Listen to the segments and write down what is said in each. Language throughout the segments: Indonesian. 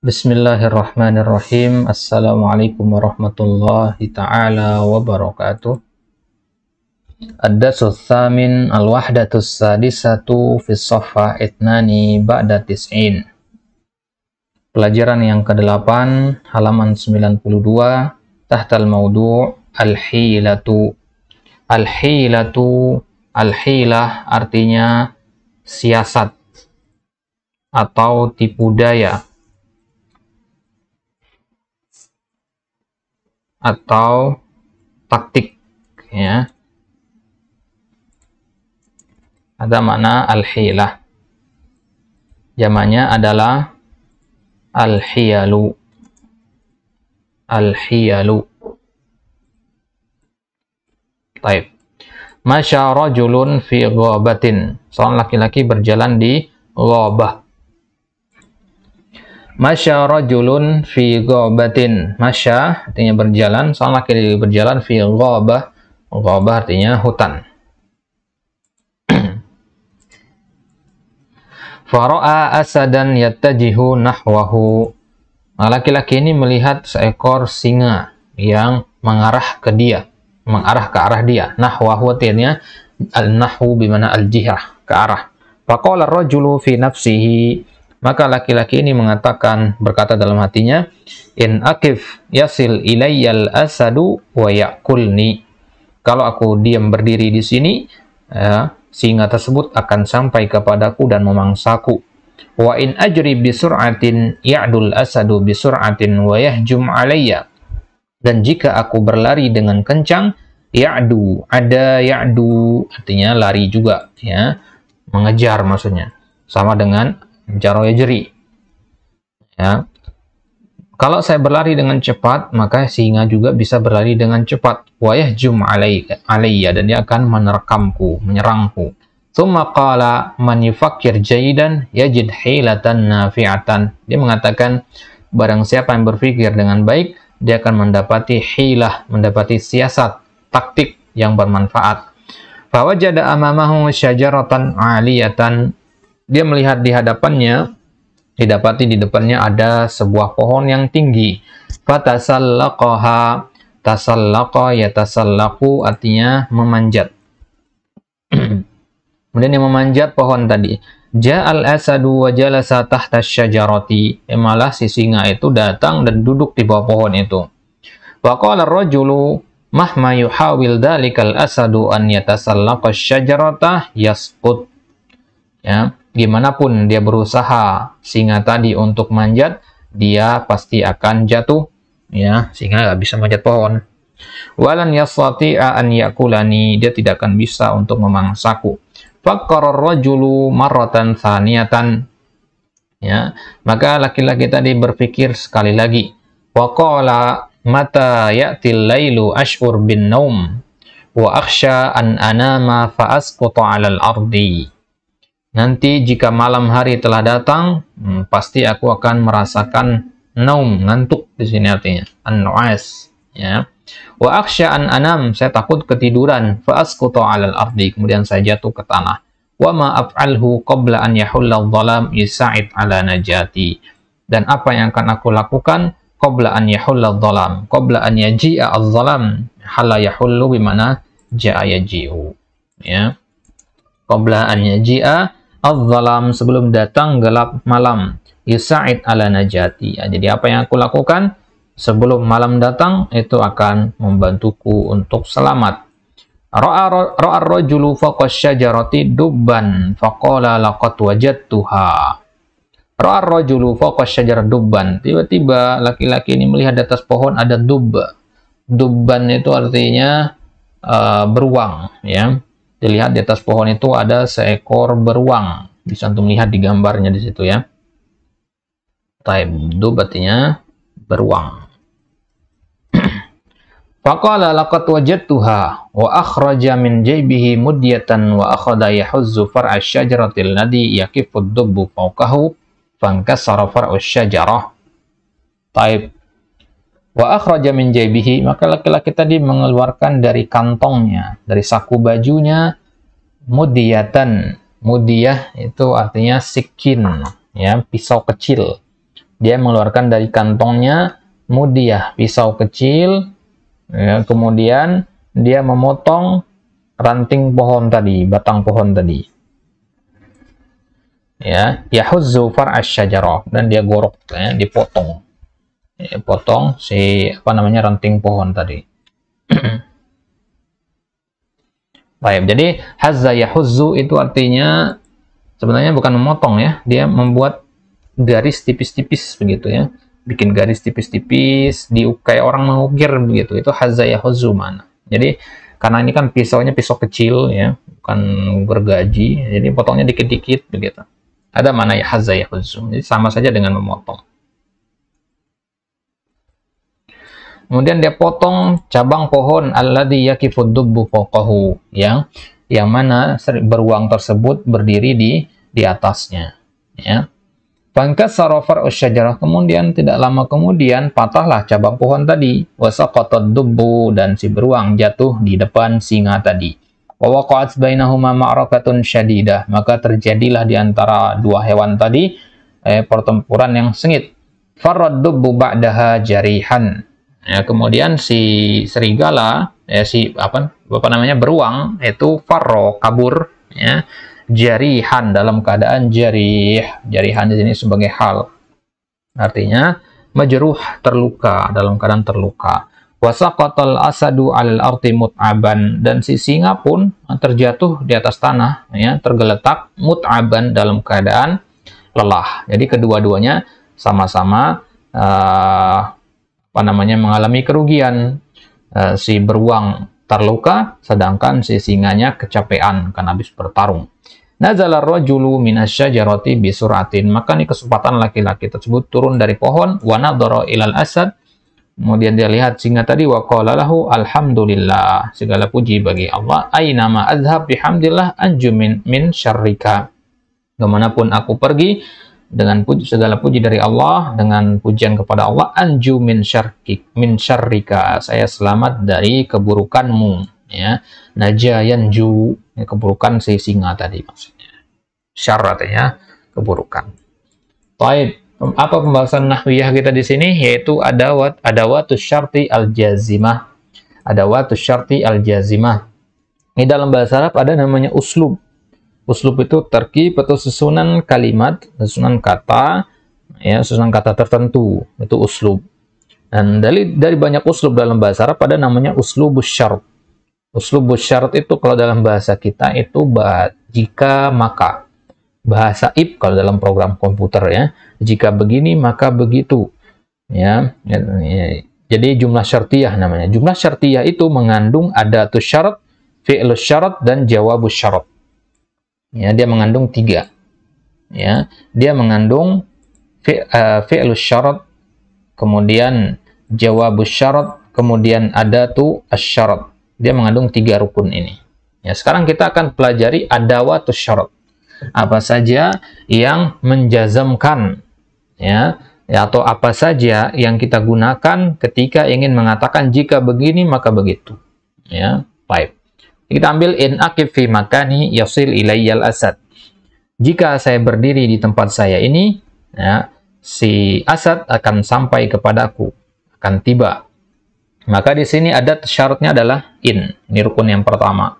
Bismillahirrahmanirrahim. Assalamualaikum warahmatullahi ta'ala wabarakatuh. Ad-darsus tsamin al-wahdatus sadisatu fi shafha itnani ba'da tis'in. Pelajaran yang ke-8, halaman 92, tahtal maudu' al-hilatu. Al-hilatu, al-hilah artinya siasat atau tipu daya atau taktik, ya. Ada makna al-hilah. Jamaknya adalah al-hiyalu. Al-hiyalu. Baik. Masya rajulun fi ghabatin. Seorang laki-laki berjalan di ghabah. Masya rajulun fi ghabatin. Masya artinya berjalan, seorang laki-laki berjalan fi ghabah. Ghabah artinya hutan. Fara'a asadan yattajihu nahwahu. Laki-laki ini melihat seekor singa yang mengarah ke dia, mengarah ke arah dia. Nahwahu artinya al-nahwu bimana al-jihah, ke arah. Faqala ar-rajulu fi nafsihi. Maka laki-laki ini mengatakan, berkata dalam hatinya, in akif yasil ilayyal asadu wa yakulni. Kalau aku diam berdiri di sini, singa tersebut akan sampai kepadaku dan memangsaku. Wa in ajri bisur'atin ya'dul asadu bisur'atin wa yahjum alayya. Dan jika aku berlari dengan kencang, ya'du, ada ya'du artinya lari juga, ya, mengejar maksudnya. Sama dengan jaro yajri, ya. Kalau saya berlari dengan cepat, maka singa juga bisa berlari dengan cepat. Wa yahjum alayya, dan dia akan menerkamku, menyerangku. Tsumma qala man yufakkir jayidan yajid hilatan nafi'atan. Dia mengatakan, barang siapa yang berpikir dengan baik, dia akan mendapati hilah, mendapati siasat, taktik yang bermanfaat. Fa wajada amamahu syajaratan 'aliyatan. Dia melihat di hadapannya, didapati di depannya ada sebuah pohon yang tinggi. Fatasallaqaha, tasallaqa yatasallaqu artinya memanjat. Kemudian dia memanjat pohon tadi. Ja'al asadu wa jalasa tahta syajarati. Malah si singa itu datang dan duduk di bawah pohon itu. Wa qala ar-rajulu mahma yuhawil dalikal asadu an yatasallaqa syajarata yasqut. Ya, gimana pun dia berusaha singa tadi untuk manjat, dia pasti akan jatuh, ya. Singa nggak bisa manjat pohon. Walan yastati'a an yakulani, dia tidak akan bisa untuk memangsaku. Fakkara ar-rajulu marratan tsaniyatan, ya. Maka laki-laki tadi berpikir sekali lagi. Wa qala mata ya'til lailu ash'ur bin naum wa akhsha an anama fa asqutu 'alal ardi. Nanti jika malam hari telah datang, pasti aku akan merasakan naum, ngantuk di sini artinya, an-nu'as, ya. Wa akhsha an anam, saya takut ketiduran, fa asqutu 'alal ardi, kemudian saya jatuh ke tanah. Wa ma af'alhu qabla an yahulla adh-dhalam yusa'id 'ala najati. Dan apa yang akan aku lakukan qabla an yahulla adh-dhalam, qabla an yaji'a adh-dhalam, hala yahullu bimana ja'a yaji'u, ya. Qabla an yaji'a adh-dhalam, sebelum datang gelap malam, yusa'id 'ala najati, ya. Jadi apa yang aku lakukan sebelum malam datang itu akan membantuku untuk selamat. Ra'a ar-rajulu fawqa syajarati dubban faqala laqad wajadtuha. Ra'a ar-rajulu fawqa syajarati dubban. Tiba-tiba laki-laki ini melihat di atas pohon ada dub. Dubban itu artinya beruang, ya. Dilihat di atas pohon itu ada seekor beruang. Bisa untuk melihat di gambarnya di situ, ya. Taib, dub artinya beruang. Faqala laqad wajadtuha wa akhraja min jaybihi mudyatan wa akhadha yahuzzu far'a asy-syajarati alladhi yaqifu ad-dubbu fawqahu fankasara far'u asy-syajarah. Taib. Wa akhraja min jaybihi, maka laki-laki tadi mengeluarkan dari kantongnya, dari saku bajunya, mudiyatan. Mudiyah itu artinya sikin, ya, pisau kecil. Dia mengeluarkan dari kantongnya mudiyah, pisau kecil, ya, kemudian dia memotong ranting pohon tadi, batang pohon tadi. Ya, yahuzzu far'asy syajarah, dan dia gorok, ya, dipotong. Ya, potong si ranting pohon tadi. Baik, jadi hazza yahuzzu itu artinya sebenarnya bukan memotong, ya, dia membuat garis tipis-tipis begitu, ya, bikin garis tipis-tipis, kayak orang mengukir begitu. Itu hazza yahuzzu mana. Jadi karena ini kan pisaunya pisau kecil, ya, bukan gergaji, jadi potongnya dikit-dikit begitu. Ada mana ya hazza yahuzzu. Jadi sama saja dengan memotong. Kemudian dia potong cabang pohon alladzi yakifud dubbu fawqahu, yang mana beruang tersebut berdiri di atasnya, ya. Fankasara far'us syajarah, kemudian tidak lama kemudian patahlah cabang pohon tadi, wasaqatad dubbu, dan si beruang jatuh di depan singa tadi. Wa waqa'at bainahuma ma'rakatun syadidah, maka terjadilah di antara dua hewan tadi pertempuran yang sengit. Farrad dubbu ba'daha jarihan. Ya, kemudian si serigala, ya, beruang itu farro, kabur, ya, jarihan, dalam keadaan jarihan di sini sebagai hal, artinya majruh, terluka, dalam keadaan terluka. Wasaqatal asadu alal arti mut'aban, dan si singa pun terjatuh di atas tanah, ya, tergeletak mut'aban, dalam keadaan lelah. Jadi kedua-duanya sama-sama mengalami kerugian. Si beruang terluka, sedangkan si singanya kecapean karena habis bertarung. Nazala rajulu minasyajarati bisuratin, maka ini kesempatan laki-laki tersebut turun dari pohon, wa nadhara ilal asad, kemudian dia lihat singa tadi, wa qala lahu alhamdulillah, segala puji bagi Allah, ainama azhab bihamdillah anju min syarrika, kemanapun aku pergi, dengan segala puji dari Allah, dengan pujian kepada Allah, anju min syarrika, saya selamat dari keburukanmu, ya. Naja yanju, ya, keburukan si singa tadi maksudnya. Syarr artinya keburukan. Baik, apa pembahasan nahwiyah kita di sini, yaitu adawatus syarti al-jazimah. Adawatus syarti al-jazimah. Ini dalam bahasa Arab ada namanya uslub. Uslub itu terkib atau susunan kalimat, susunan kata, ya, susunan kata tertentu, itu uslub. Dan dari banyak uslub dalam bahasa Arab ada namanya uslubus syart. Uslubus syart itu kalau dalam bahasa kita itu jika maka. Bahasa if kalau dalam program komputer, ya, jika begini maka begitu, ya. Jadi jumlah syartiyah namanya. Jumlah syartiyah itu mengandung adatus syarat, fi'lus syarat, dan jawabus syarat. Ya, dia mengandung 3. Ya, dia mengandung fi'lus syarat, kemudian jawabus syarat, kemudian adatu asyarat. Dia mengandung 3 rukun ini. Ya, sekarang kita akan pelajari adawatus syarat. Apa saja yang menjazamkan, ya, atau apa saja yang kita gunakan ketika ingin mengatakan jika begini maka begitu. Ya, baik. Kita ambil in aqif fi makani yasil ilayyal asad. Jika saya berdiri di tempat saya ini, ya, si asad akan sampai kepadaku, akan tiba. Maka di sini adat syaratnya adalah in. Ini rukun yang pertama.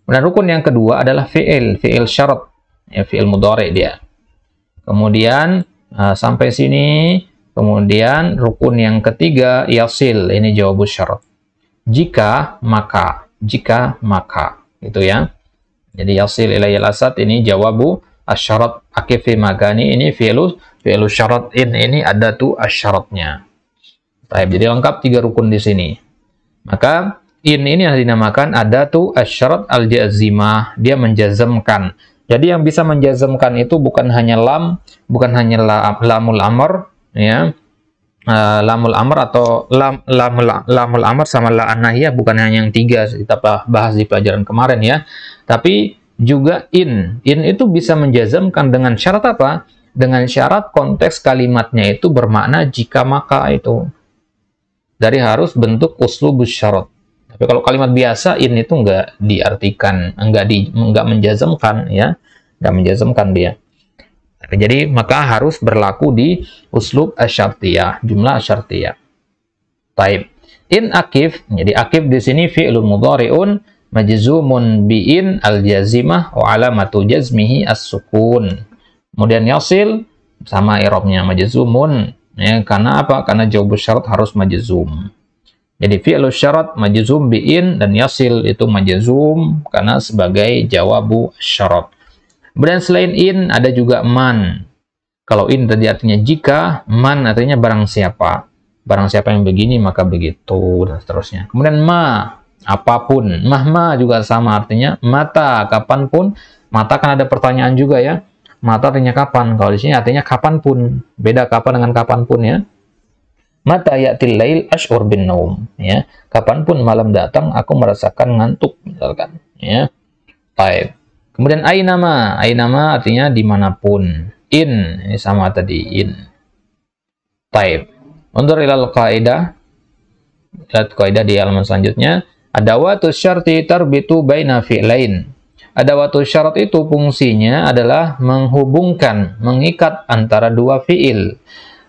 Dan rukun yang kedua adalah fi'il syarat. Ya, fi'il mudhari dia. Kemudian sampai sini, kemudian rukun yang ketiga yasil, ini jawabus syarat. Jika maka, gitu, ya. Jadi yasil ilayil asad ini jawabu asyarat aqif fi makani, ini fi'lu syarat, ini adatu asyaratnya. Baik, jadi lengkap 3 rukun di sini. Maka ini yang dinamakan adatu asyarat al-jazimah, dia menjazamkan. Jadi yang bisa menjazamkan itu bukan hanya lamul amr, ya. Lamul amr atau lamul amr sama la an-nahiyah, bukan hanya yang 3 kita bahas di pelajaran kemarin, ya. Tapi juga in itu bisa menjazamkan dengan syarat apa? Dengan syarat konteks kalimatnya itu bermakna jika maka itu. Dari harus bentuk uslubus syarat. Tapi kalau kalimat biasa in itu enggak diartikan, enggak menjazamkan, ya. Enggak menjazamkan dia. Jadi maka harus berlaku di uslub asyartiyah, jumlah asyartiyah. Taib. In akif, jadi akif di sini fi'lun mudhari'un majzumun bi'in al-jazimah wa alamatu jazmihi as-sukun. Kemudian yasil sama i'rabnya majzumun, ya, karena apa? Karena jawab syarat harus majzum. Jadi fi'lus syarat majzum bi'in dan yasil itu majzum karena sebagai jawabu syarat. Kemudian selain in ada juga man. Kalau in tadi artinya jika, man artinya barang siapa. Barang siapa yang begini maka begitu dan seterusnya. Kemudian ma, apapun. Mahma juga sama artinya mata, kapanpun. Mata kan ada pertanyaan juga ya. Mata artinya kapan. Kalau di sini artinya kapanpun. Beda kapan dengan kapanpun ya. Mata ya'til lail ash'ur bin naum, ya. Kapanpun malam datang aku merasakan ngantuk misalkan, ya. Baik. Kemudian ainama, ainama artinya dimanapun. In, ini sama tadi in. Baik. Undur ilal qaidah. Lihat kaidah di halaman selanjutnya. Adawatus syarti tarbitu baina fi'lain. Adawatus syarat itu fungsinya adalah menghubungkan, mengikat antara dua fi'il.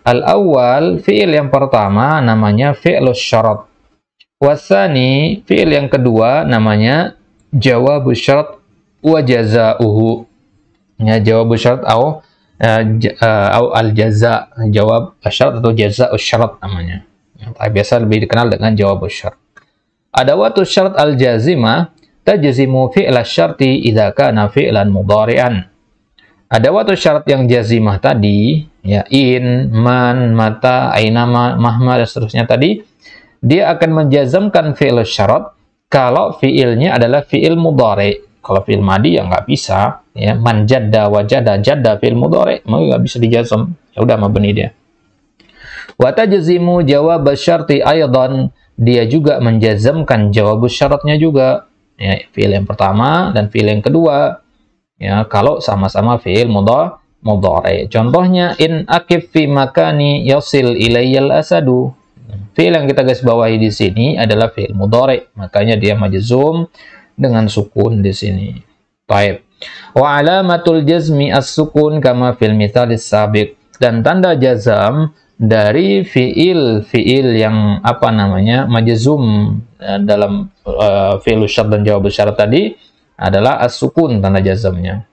Al-awwal, fi'il yang pertama namanya fi'lus syarat. Wasani, fi'il yang kedua namanya jawabus syarat wa jaza'uhu. Ya, jawabus syarat au al-jaza', jawab syarat atau jaza'us syarat namanya. Biasa lebih dikenal dengan jawabus syarat. Adawatus syarat al-jazimah tajzimu fi'las syarti idza kana fi'lan mudhari'an. Adawatu syarat yang jazimah tadi, ya, in, man, mata, ainama, mahma, dan seterusnya tadi, dia akan menjazamkan fi'il syarat kalau fi'ilnya adalah fi'il mudhari. Kalau fi'il madi ya nggak bisa, ya, man jadda wajada, jadda fi'il mudhari, maka nggak bisa dijazam. Ya udah mabni dia. Wa tajzimu jawab syarti aydan, dia juga menjazamkan jawab syaratnya juga. Ya, fi'il yang pertama dan fi'il yang kedua. Ya, kalau sama-sama fi'il mudhari. Contohnya in akif fi makani yasil ilayyal asadu. Fi'il yang kita garis bawahi di sini adalah fi'il mudhari, makanya dia majzum dengan sukun di sini. Baik. Wa alamatul jazmi as-sukun kama fil mithalis sabiq. Dan tanda jazam dari fi'il yang apa namanya majzum dalam fi'il syarat dan jawab syarat tadi adalah as-sukun tanda jazamnya.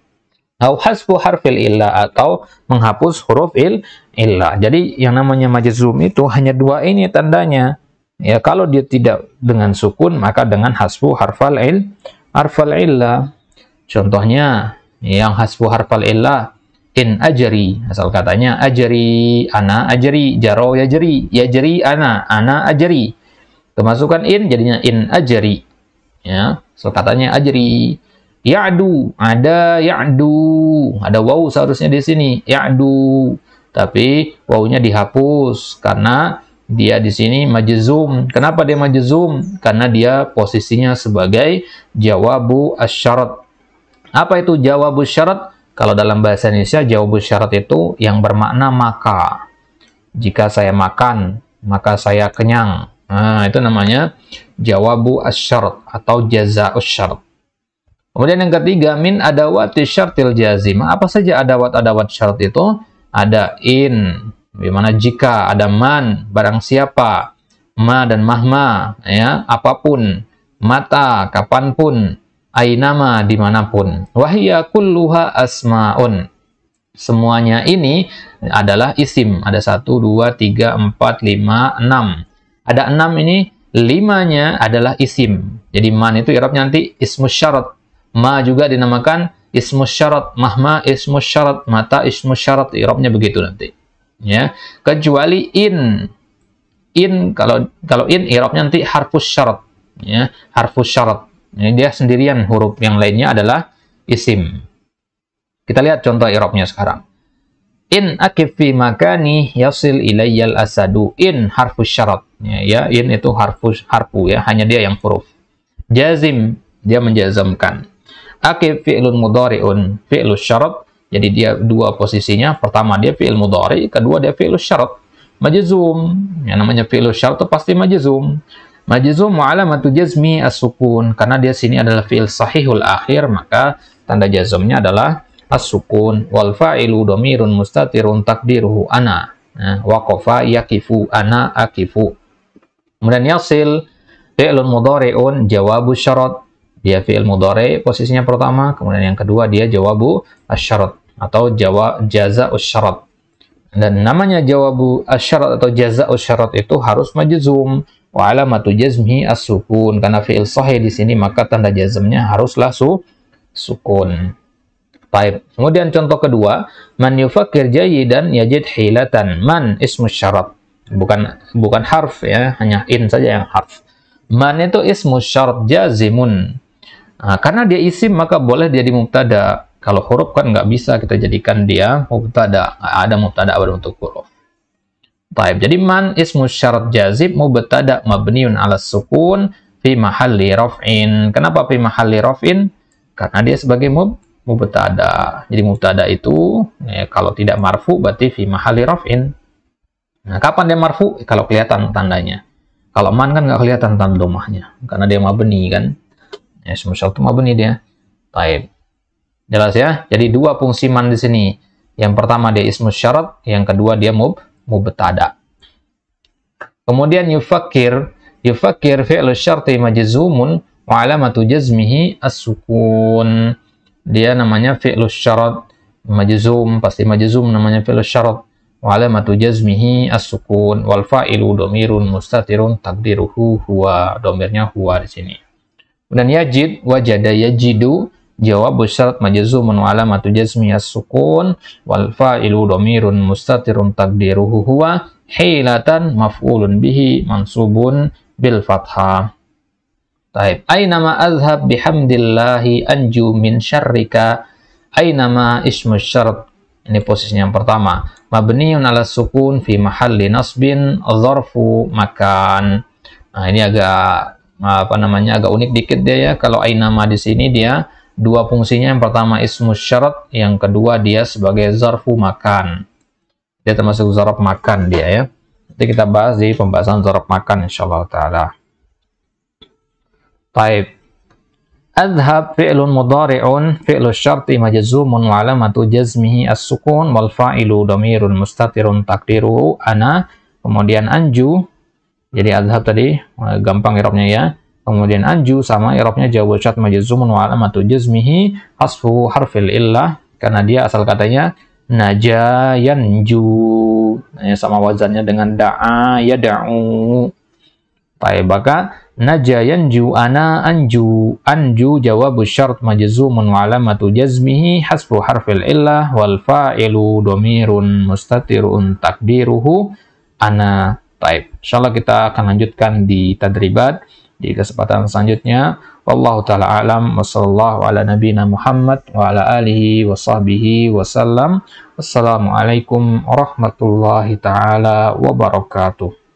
Au hasfu harfil illah, atau menghapus huruf illah. Jadi yang namanya majzum itu hanya dua ini tandanya. Ya, kalau dia tidak dengan sukun maka dengan hasfu harfal illah. Contohnya yang hasfu harfal illah in ajri, asal katanya ajri ana ajri, jaro yajri ana ajri. Kemasukan in jadinya in ajri. Ya, so katanya ajri. Ya'du, ada ya'du, ada waw seharusnya di sini ya'du, tapi wawnya dihapus karena dia di sini majzum. Kenapa dia majzum? Karena dia posisinya sebagai jawabu asyarat. Apa itu jawabu syarat? Kalau dalam bahasa Indonesia jawabu syarat itu yang bermakna maka. Jika saya makan, maka saya kenyang. Nah, itu namanya jawabu asyarat atau jazaa'us syarat. Kemudian yang ketiga, min adawati syartil jazimah. Apa saja adawat-adawat syarat itu? Ada in, bagaimana jika, ada man, barang siapa, ma dan mahma, ya, apapun, mata, kapanpun, ainama, dimanapun. Wahiyya kulluha asma'un. Semuanya ini adalah isim. Ada 1, 2, 3, 4, 5, 6. Ada 6 ini, 5-nya adalah isim. Jadi man itu i'rabnya nanti ismus syarat. Ma juga dinamakan ismus syarat. Mahma ismus syarat. Mata ismus syarat. I'rabnya begitu nanti. Ya, kecuali in. In kalau in i'rabnya nanti harfus syarat. Ya, harfus syarat. Ini dia sendirian, huruf yang lainnya adalah isim. Kita lihat contoh i'rabnya sekarang. In akif fi makani yasil ilayyal asadu. In harfus syarat. Ya, in itu harfu ya, hanya dia yang huruf. Jazim, dia menjazamkan. Akif fi'lun mudhari'un fi'lus syarat. Jadi dia dua posisinya. Pertama dia fi'il mudhari, kedua dia fi'lus syarat. Majzum. Yang namanya fi'lus syarat itu pasti majzum. Majzum wa alamatu jazmi as-sukun. Karena dia sini adalah fi'il sahihul akhir, maka tanda jazmnya adalah as-sukun wal fa'ilu dhamirun mustatirun takdiruhu ana. Nah, waqafa yaqifu ana aqifu. Kemudian yasil fi'lun mudhari'un jawabu syarat. Dia fi'il mudhari posisinya pertama, kemudian yang kedua dia jawabu asyarat atau jazaa'us syarat. Dan namanya jawabu asyarat atau jazaa'us syarat itu harus majzum. Wa alamatu jazmihi as-sukun. Karena fi'il sahih di sini maka tanda jazmnya haruslah sukun. Baik. Kemudian contoh kedua, man yufakkir jayyidan yajid hilatan. Man ismus syarat. Bukan harf ya, hanya in saja yang harf. Man itu ismus syarat jazimun. Nah, karena dia isim maka boleh jadi mubtada. Kalau huruf kan nggak bisa kita jadikan dia mubtada. Ada mubtada berbentuk huruf. Baik. Jadi man ismus syarat jazim mubtada mabniun ala sukun fi mahalli raf'in. Kenapa fi mahalli raf'in? Karena dia sebagai mubtada. Jadi mubtada itu kalau tidak marfu berarti fi mahalli raf'in. Nah, kapan dia marfu? Kalau kelihatan tandanya. Kalau man kan nggak kelihatan tanda domahnya karena dia mabni kan. Ya, ismu syarat itu mabni dia. Baik. Jelas ya? Jadi dua fungsi man di sini. Yang pertama dia ismu syarat, yang kedua dia mubtada. Kemudian yufakkir fi'lu syarti majzumun wa alamatu jazmihi as-sukun. Dia namanya fi'lu syarat majzum, pasti majzum namanya fi'lu syarat. Wa alamatu jazmihi as-sukun wal fa'ilu dhamirun mustatirun takdiruhu huwa. Dhamirnya huwa di sini. Kemudian yajid wajada yajidu jawabu syarat majzumun wa alamatu jazmihi as-sukun wal fa'ilu dhamirun mustatirun takdiruhu huwa hilatan maf'ulun bihi mansubun bil fathah. Taib. Aynama azhab bihamdillahi anju min syarrika. Aynama ismu syarat. Ini posisinya yang pertama. Mabniun ala sukun fi mahalli nasbin zarfu makan. Nah, ini agak agak unik dikit dia ya. Kalau aynama di sini dia dua fungsinya. Yang pertama ismu syarat, yang kedua dia sebagai zarfu makan. Dia termasuk zarf makan dia ya. Nanti kita bahas di pembahasan zarf makan insyaallah taala. Baik. Adhab fi'lun mudhari'un fi'lu syarti majzumun wa alamatu jazmihi as-sukun wal fa'ilu dhamirun mustatirun takdiruhu ana. Kemudian anju. Jadi adhab tadi gampang i'rabnya ya. Kemudian anju sama i'rabnya jawabu syart majzumun wa alamatu jazmihi hasfu harfil illah karena dia asal katanya naja yanju. Sama wazannya dengan da'a yad'u. Baik, maka naja yanju ana anju. Anju jawabu syart majzumun wa alamatu jazmihi hasfu harfil illah wal fa'ilu dhamirun mustatirun takdiruhu ana. Baik, insyaallah kita akan lanjutkan di tadribat di kesempatan selanjutnya. Wallahu taala alam wa sallallahu ala nabiyyina Muhammad wa ala alihi wa sahbihi wasallam. Wassalamualaikum warahmatullahi taala wabarakatuh.